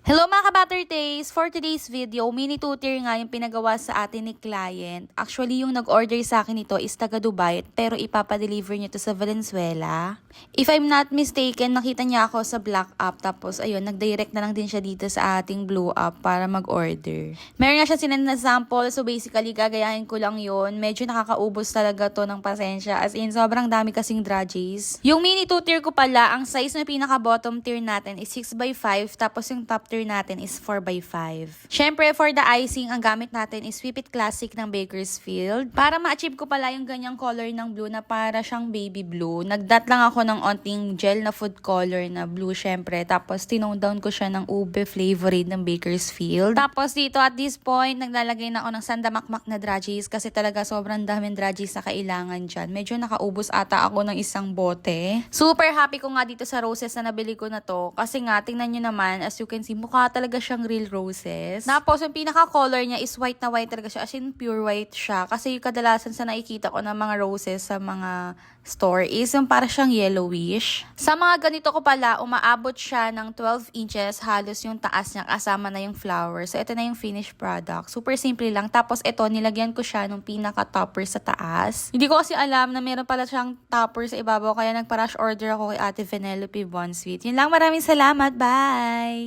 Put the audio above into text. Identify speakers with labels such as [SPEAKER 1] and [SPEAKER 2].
[SPEAKER 1] Hello mga ka-Butter Taste! For today's video, mini 2-tier nga yung pinagawa sa atin ni client. Actually, yung nag-order sa akin ito is taga Dubai, pero ipapadeliver niya to sa Valenzuela. If I'm not mistaken, nakita niya ako sa Black App, tapos ayun, nag-direct na lang din siya dito sa ating Blue App para mag-order. Meron nga siya sinend na sample, so basically gagayahin ko lang yun. Medyo nakakaubos talaga to ng pasensya, as in sobrang dami kasing drudges. Yung mini 2-tier ko pala, ang size na pinaka-bottom tier natin is 6x5, tapos yung top tier natin is 4x5. Syempre, for the icing, ang gamit natin is Whip It Classic ng Bakersfield. Para ma-achieve ko pala yung ganyang color ng blue na para siyang baby blue, nagdat lang ako ng onting gel na food color na blue syempre. Tapos, tinone down ko siya ng ube flavored ng Bakersfield. Tapos, dito at this point, naglalagay na ako ng sandamakmak na drudges kasi talaga sobrang daming drudges na kailangan dyan. Medyo nakaubos ata ako ng isang bote. Super happy ko nga dito sa roses na nabili ko na to. Kasi nga, tingnan nyo naman, as you can see, mukha talaga siyang real roses. Tapos, yung pinaka-color niya is white na white talaga siya. As in, pure white siya. Kasi yung kadalasan sa nakikita ko ng mga roses sa mga store is yung para siyang yellowish. Sa mga ganito ko pala, umaabot siya ng 12 inches. Halos yung taas niya kasama na yung flower. So, ito na yung finished product. Super simple lang. Tapos, ito, nilagyan ko siya nung pinaka-topper sa taas. Hindi ko kasi alam na meron pala siyang topper sa ibabaw. Kaya nagpa-rush order ako kay Ate Venelope Bonsweet. Yun lang, maraming salamat. Bye!